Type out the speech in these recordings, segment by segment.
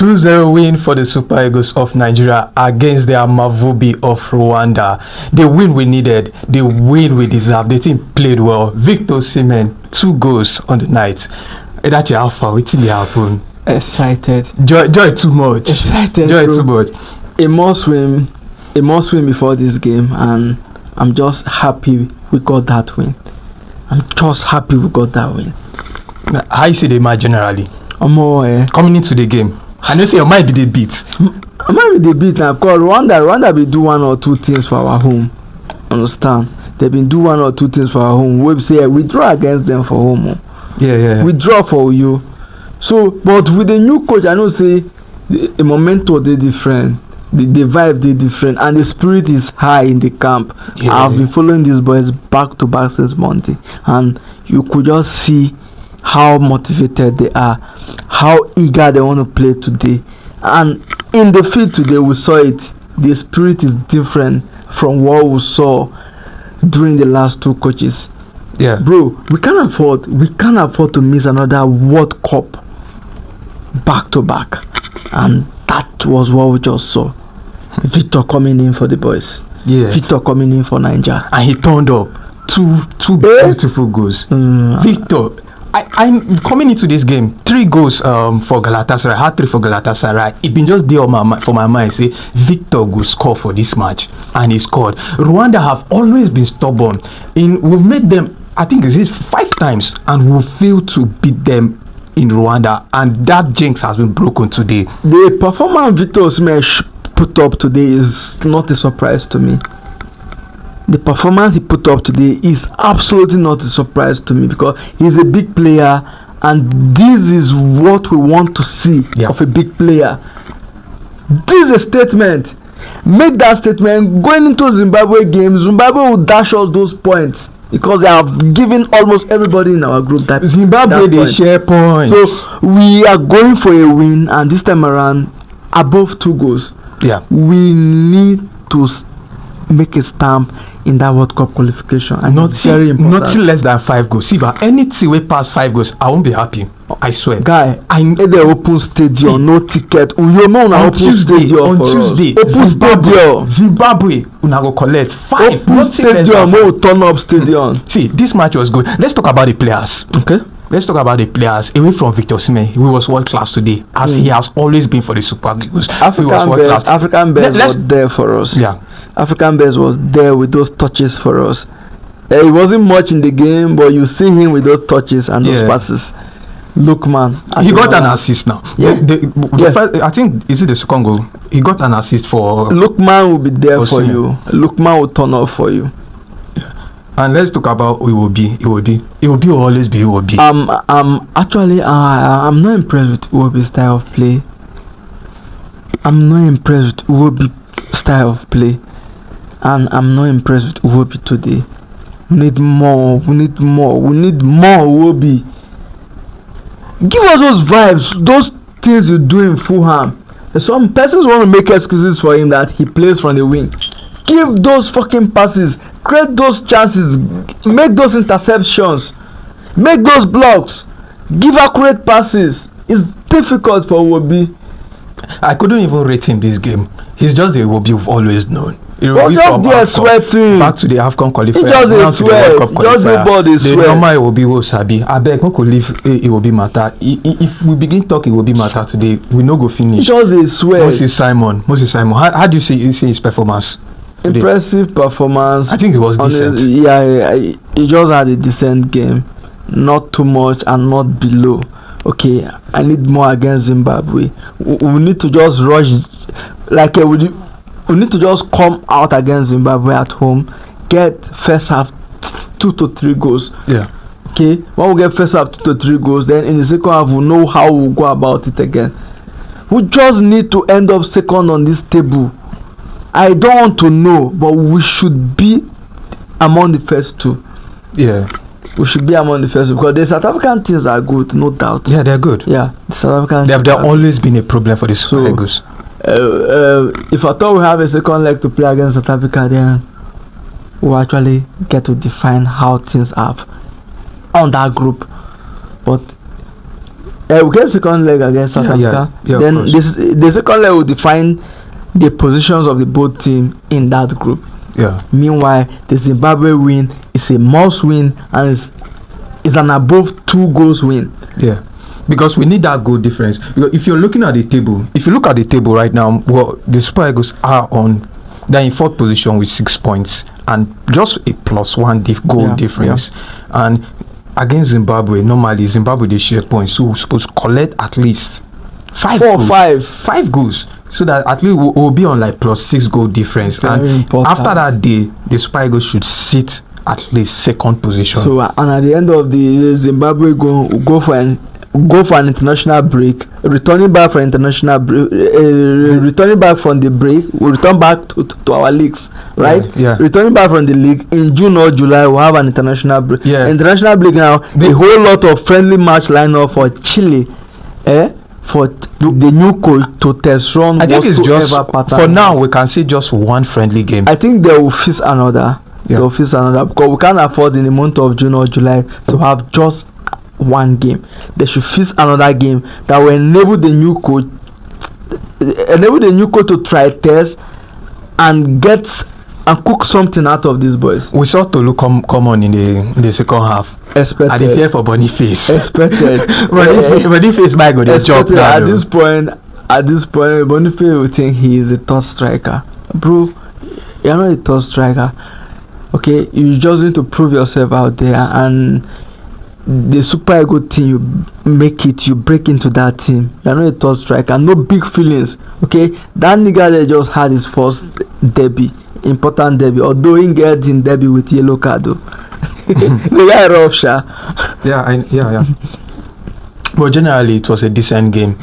2-0 win for the Super Eagles of Nigeria against the AYODELE of Rwanda. The win we needed, the win we deserved. The team played well. Victor Osimhen, 2 goals on the night. That's your alpha. What did happen? Excited. Joy too much. Excited. Joy too much. A must win before this game, and I'm just happy we got that win. How you see the match generally? Coming into the game, I know say you might be the beat. I might be the beat now because Rwanda be do 1 or 2 things for our home. Understand? They been do 1 or 2 things for our home. We say we draw against them for home. Yeah. We draw for you. So, but with the new coach, I know say the momentum they different, the vibe they different, and the spirit is high in the camp. Yeah. I've been following these boys back to back since Monday, and you could just see how motivated they are, how eager they want to play today. And in the field today, we saw it. The spirit is different from what we saw during the last 2 coaches. Yeah, bro, we can't afford to miss another World Cup back to back, and that was what we just saw. Victor coming in for the boys. Yeah, Victor coming in for Nigeria, and he turned up. Two beautiful goals. Victor, I'm coming into this game, 3 goals for Galatasaray, had 3 for Galatasaray. It been just there for my mind. Say Victor will score for this match, and he scored. Rwanda have always been stubborn. We've met them, I think it's 5 times, and we failed to beat them in Rwanda, and that jinx has been broken today. The performance Victor Osimhen put up today is not a surprise to me. The performance he put up today is absolutely not a surprise to me because he's a big player, and this is what we want to see of a big player. This is a statement. Make that statement going into Zimbabwe games. Zimbabwe will dash us those points because they have given almost everybody in our group that Zimbabwe they share points. So we are going for a win, and this time around above 2 goals. Yeah, we need to make a stamp in that World Cup qualification, and not very important. Nothing less than 5 goals. See, but anything way past 5 goals, I won't be happy. I swear. Guy, I need the open stadium, no ticket. You know, on Tuesday, Zimbabwe, una go collect 5. Open stadium, no turn up stadium. See, this match was good. Let's talk about the players. Okay. Let's talk about the players. Away from Victor Osimhen, he was world class today, as he has always been for the Super Eagles. African best was there for us. Yeah. African best was there with those touches for us. It wasn't much in the game, but you see him with those touches and those passes. Look, man, he got an assist now. Yeah. First, I think is it the second goal? He got an assist for. Lookman will be there Osimhen. for you. Lookman will turn up for you. And let's talk about IWOBI. IWOBI will always be IWOBI. Actually, I'm not impressed with IWOBI's style of play. I'm not impressed with IWOBI style of play, and I'm not impressed with IWOBI today. We need more IWOBI. Give us those vibes, those things you do in Fulham. Some persons want to make excuses for him that he plays from the wing. Give those fucking passes, create those chances, make those interceptions, make those blocks, give accurate passes. It's difficult for IWOBI. I couldn't even rate him this game. He's just the IWOBI we've always known. Just there sweating. Back to the AFCON qualifiers. He just a sweat. Just the body sweat. The normal IWOBI will sabi. I beg, we could leave IWOBI matter. If we begin talk IWOBI matter today, we no go finish. Just a sweat. Moses Simon. How do you see his performance today? Impressive performance. I think it was decent. He just had a decent game. Not too much and not below. Okay, I need more against Zimbabwe. We need to just rush, we need to just come out against Zimbabwe at home, get first half 2 to 3 goals. Yeah. Okay, when we get first half 2 to 3 goals, then in the second half we know how we'll go about it again. We just need to end up second on this table. I don't want to know, but we should be among the first 2. Yeah. We should be among the first because the South African teams are good, no doubt. Yeah, they're good. Yeah, the South African. They've always been a problem for the Super Eagles. If I thought we have a second leg to play against South Africa, then we'll actually get to define how things are on that group. But We get second leg against South Africa. Then the second leg will define the positions of the both team in that group. Yeah. Meanwhile, the Zimbabwe win is a must win and is an above 2 goals win. Yeah. Because we need that goal difference. Because if you're looking at the table, if you look at the table right now, well, the Super Eagles they're in 4th position with 6 points and just a +1 goal difference. Yeah. And against Zimbabwe, normally Zimbabwe they share points, so we're supposed to collect at least 5 goals, so that at least we'll be on like +6 goal difference. Very and important. After that day, the Super Eagles should sit at least 2nd position. So and at the end of the Zimbabwe go for an international break, returning back from international break, returning back from the break, we'll return back to our leagues, right? Yeah. Returning back from the league in June or July, we'll have an international break. Yeah. International break now, the whole lot of friendly match lineup for Chile, for the new coach to test run. I think it's just for now we can see just one friendly game. I think they will face another. Yeah. They will face another because we can't afford in the month of June or July to have just one game. They should face another game that will enable the new coach to try test and get and cook something out of these boys. We saw Tolu come on in the second half. Expected. At the fear for Boniface. Expected. Boniface might go the job now. At this point, Boniface will think he is a top striker. Bro, you're not a top striker. Okay, you just need to prove yourself out there, and the Super Eagles team, you break into that team. You're not a top striker, no big feelings. Okay, that nigga that just had his first debut, important debut, although he get in debut with yellow card though. The guy rough, sha. Yeah. But generally, it was a decent game.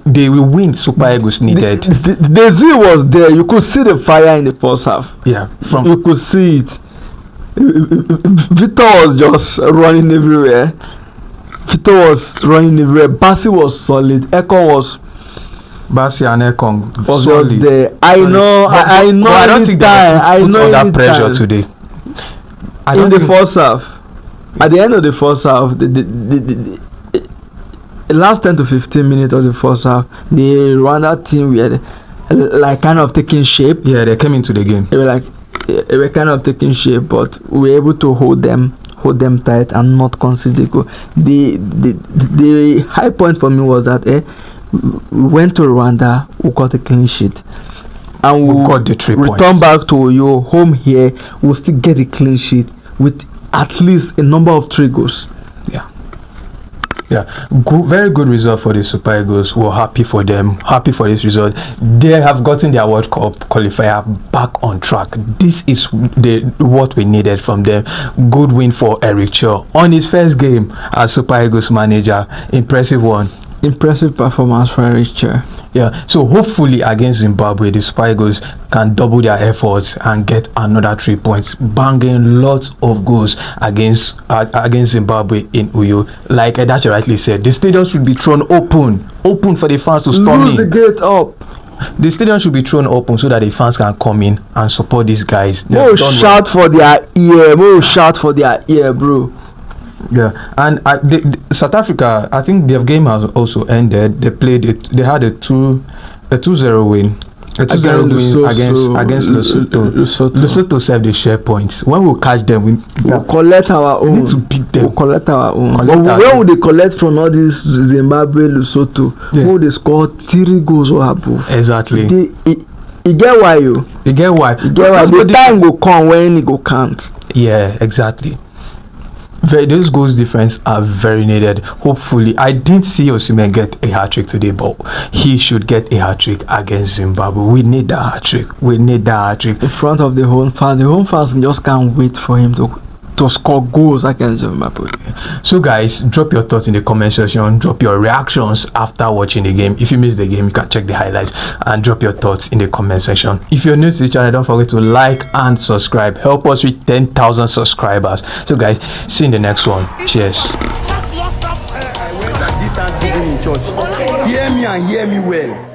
They will win. Super Eagles needed. The zeal was there. You could see the fire in the first half. Yeah, you could see it. Victor was just running everywhere. Bassey was solid. EKONG was. Bassey and EKONG was solid. There. I know. I don't think they put under pressure today. In the first half, at the end of the first half, the last 10 to 15 minutes of the first half, the Rwanda team were like kind of taking shape. Yeah, they came into the game. They were kind of taking shape, but we were able to hold them tight and not concede the goal. The high point for me was that we went to Rwanda, we got a clean sheet, and we got the 3 points. Return back to your home here, we'll still get a clean sheet with at least a number of 3 goals. Yeah, very good result for the Super Eagles. We're happy for them, happy for this result. They have gotten their World Cup qualifier back on track. This is what we needed from them. Good win for Eric Cho on his first game as Super Eagles manager. Impressive one. Impressive performance for Eric Cho. Yeah, so hopefully against Zimbabwe, the Super Eagles can double their efforts and get another 3 points, banging lots of goals against Zimbabwe in Uyo. Like Edachi rightly said, the stadium should be thrown open for the fans to storm in. Lose the gate up. The stadium should be thrown open so that the fans can come in and support these guys. Shout for their ear, bro. Yeah, and South Africa, I think their game has also ended. They had a 2-0 win. A 2-0 win against Lesotho. Lesotho saved the share points. When we catch them, we'll collect our own. We need to beat them. We'll collect our own. Where would they collect from all this Zimbabwe, Lesotho? Yeah. Who they score 3 goals or above? Exactly. You get why you? You get why? The time will come when it go count. Yeah, exactly. Those goals difference are very needed. Hopefully, I didn't see Osimhen get a hat-trick today, but he should get a hat-trick against Zimbabwe. We need that hat-trick. In front of the home fans. The home fans just can't wait for him to score goals against Zimbabwe. So guys, drop your thoughts in the comment section. Drop your reactions after watching the game. If you missed the game, you can check the highlights and drop your thoughts in the comment section. If you're new to the channel, don't forget to like and subscribe. Help us reach 10,000 subscribers. So guys, see you in the next one. Cheers. Hear me and hear me well.